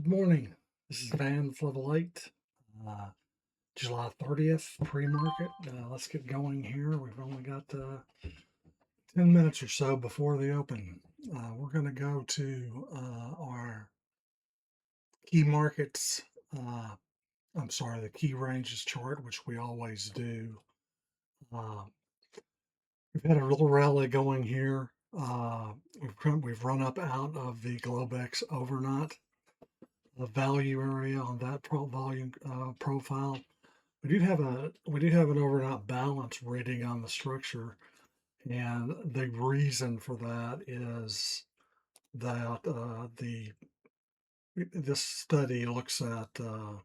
Good morning. This is Van Flavillite, uh, July 30th, pre-market. Let's get going here. We've only got 10 minutes or so before the open. We're going to go to our key markets. Uh, I'm sorry, the key ranges chart, which we always do. Uh, we've had a little rally going here. We've run up out of the Globex overnight, the value area on that volume profile. We do have an overnight balance rating on the structure, and the reason for that is that the this study looks at the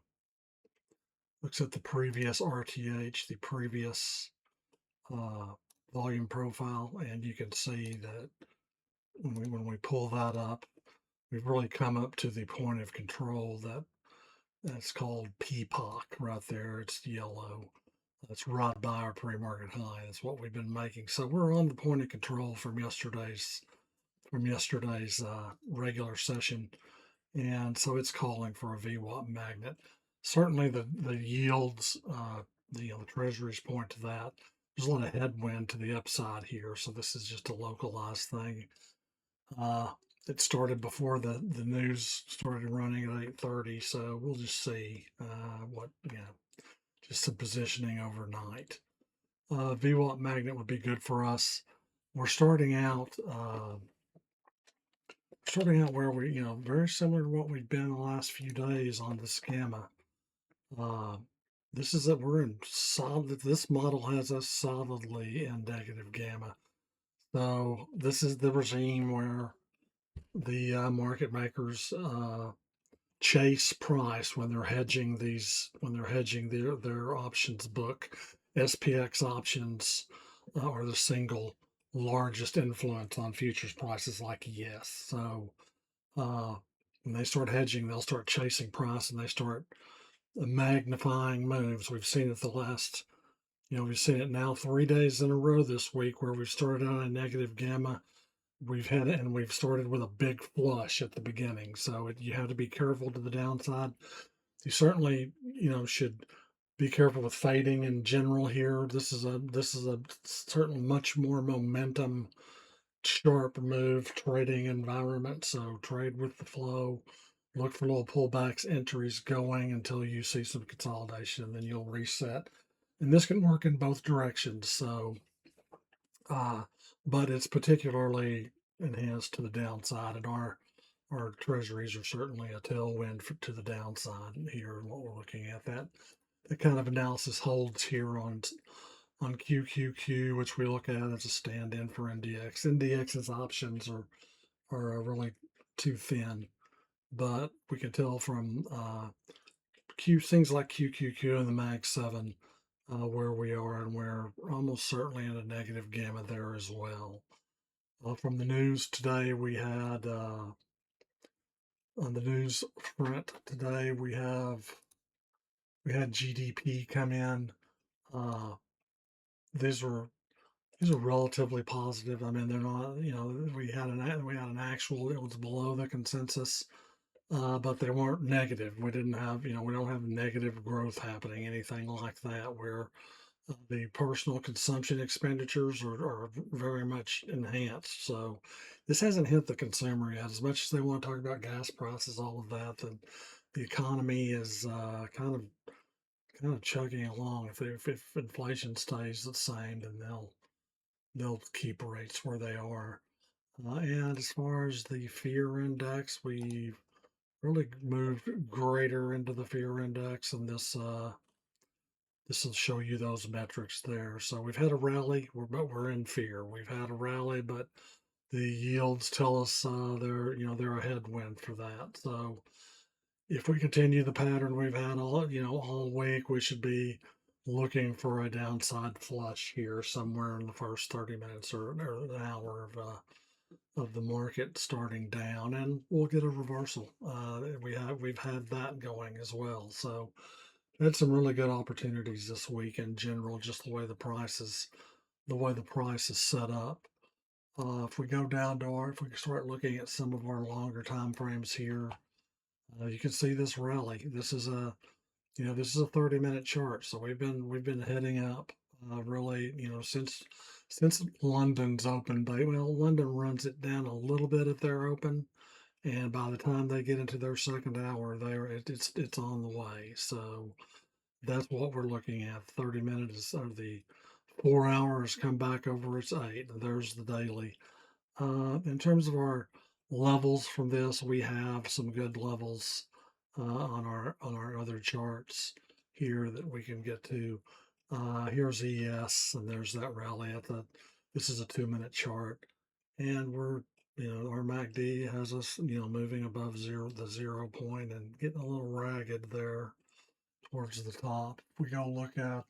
previous RTH, the previous uh, volume profile, and you can see that when we pull that up, we've really come up to the point of control that's called PPOC right there. It's yellow. That's right by our pre-market high. That's what we've been making. So we're on the point of control from yesterday's regular session, and so it's calling for a VWAP magnet. Certainly, the yields, the treasuries point to that. There's a lot of headwind to the upside here, so this is just a localized thing. Uh, it started before the news started running at 8:30, so we'll just see just some positioning overnight. VWAP magnet would be good for us. We're starting out where very similar to what we've been the last few days on this gamma. Uh, this is that we're in solid. This model has us solidly in negative gamma. So this is the regime where the market makers chase price when they're hedging their options book. SPX options are the single largest influence on futures prices like yes. So uh, when they start hedging, they'll start chasing price and they start magnifying moves. We've seen it now 3 days in a row this week where we've started on a negative gamma. We've started with a big flush at the beginning. So you have to be careful to the downside. You certainly, should be careful with fading in general here. This is a certainly much more momentum sharp move trading environment. So trade with the flow, look for little pullbacks, entries going until you see some consolidation, then you'll reset. And this can work in both directions. So, uh, but it's particularly enhanced to the downside, and our treasuries are certainly a tailwind to the downside here. And what we're looking at that kind of analysis holds here on QQQ, which we look at as a stand-in for NDX. NDX's options are really too thin, but we can tell from things like QQQ and the Mag 7 where we are, and we're almost certainly in a negative gamma there as well. From the news today, on the news front today, we had GDP come in. Uh, these were These are relatively positive. I mean, they're not. We had an actual. It was below the consensus, but they weren't negative. We didn't have. We don't have negative growth happening, anything like that. Where the personal consumption expenditures are very much enhanced. So this hasn't hit the consumer yet. As much as they want to talk about gas prices, all of that, the economy is kind of chugging along. If inflation stays the same, then they'll keep rates where they are. And as far as the fear index, we've really moved greater into the fear index, and this will show you those metrics there. So we've had a rally, but we're in fear. We've had a rally, but the yields tell us they're a headwind for that. So if we continue the pattern we've had all week, we should be looking for a downside flush here somewhere in the first 30 minutes or an hour of the market starting down, and we'll get a reversal. We've had that going as well. So had some really good opportunities this week in general, just the way the price is set up. If we start looking at some of our longer time frames here, You can see this rally. This is a, this is a 30-minute chart. So we've been heading up, really, since London's open. Well, London runs it down a little bit if they're open, and by the time they get into their second hour, it's on the way. So that's what we're looking at. 30 minutes of the 4 hours come back over its eight. And there's the daily. In terms of our levels from this, we have some good levels on our other charts here that we can get to. Here's ES, and there's that rally at the. This is a 2-minute chart, and our MACD has us, moving above the 0 point and getting a little ragged there towards the top. If we go look at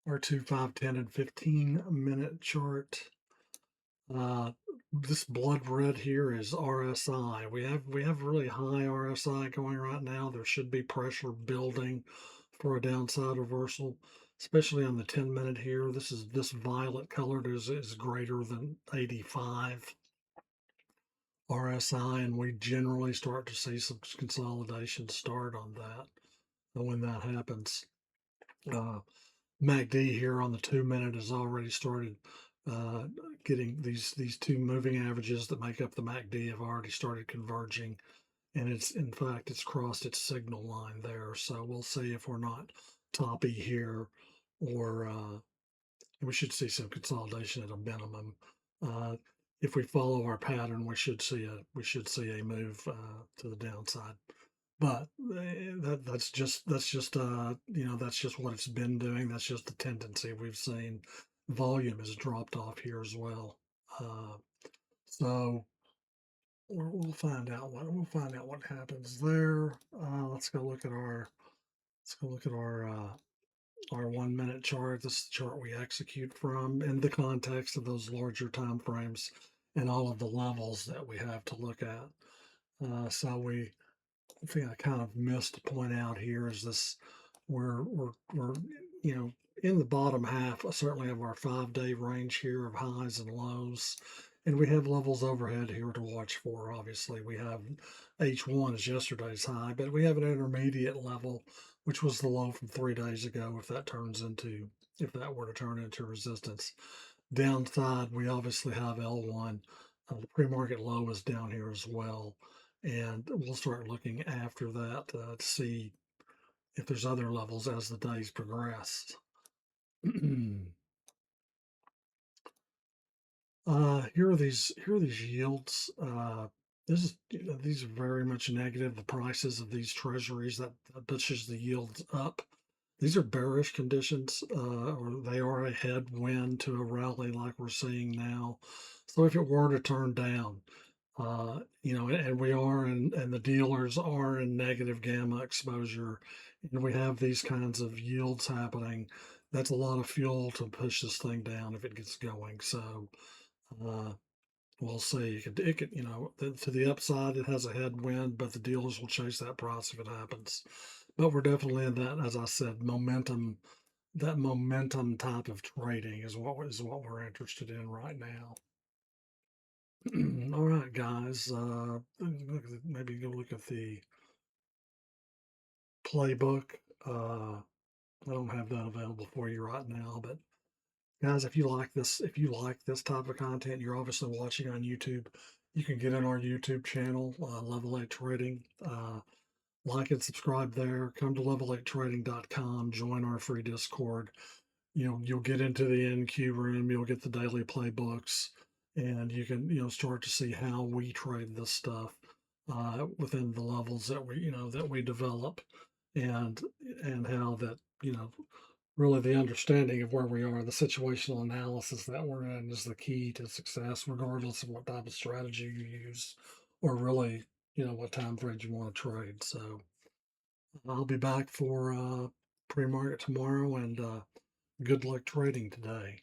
our 2, 5, 10, and 15-minute chart. Uh, this blood red here is RSI. We have really high RSI going right now. There should be pressure building for a downside reversal, especially on the 10-minute here. This violet colored is greater than 85 RSI, and we generally start to see some consolidation start on that. And when that happens, uh, MACD here on the 2-minute has already started uh, getting these two moving averages that make up the MACD have already started converging, and in fact it's crossed its signal line there. So we'll see if we're not toppy here, or we should see some consolidation at a minimum. Uh, if we follow our pattern, we should see a move to the downside. But that's just what it's been doing. That's just the tendency we've seen. Volume has dropped off here as well. Uh, so we'll find out what happens there. Let's go look at our 1-minute chart. This is the chart we execute from in the context of those larger time frames and all of the levels that we have to look at. So I think I kind of missed to point out here is this we're in the bottom half, certainly of our 5-day range here of highs and lows, and we have levels overhead here to watch for. Obviously, we have H1 is yesterday's high, but we have an intermediate level, which was the low from 3 days ago. If that were to turn into resistance, downside, we obviously have L1. The pre-market low is down here as well, and we'll start looking after that to see if there's other levels as the days progress. Here are these yields. These are very much negative. The prices of these treasuries that pushes the yields up. These are bearish conditions, or they are a headwind to a rally like we're seeing now. So if it were to turn down, and and the dealers are in negative gamma exposure, and we have these kinds of yields happening. That's a lot of fuel to push this thing down if it gets going. So uh, we'll see. It could, to the upside, it has a headwind, but the dealers will chase that price if it happens. But we're definitely in that, as I said, momentum. That momentum type of trading is what we're interested in right now. All right, guys. Maybe go look at the playbook. I don't have that available for you right now, but guys, if you like this type of content, you're obviously watching on YouTube. You can get in our YouTube channel, Level8 Trading. Like and subscribe there. Come to level8trading.com. Join our free Discord. You'll get into the NQ room. You'll get the daily playbooks, and you can start to see how we trade this stuff within the levels that we develop, and how that really the understanding of where we are, the situational analysis that we're in is the key to success, regardless of what type of strategy you use, or really what time frame you want to trade. So I'll be back for pre-market tomorrow, and good luck trading today.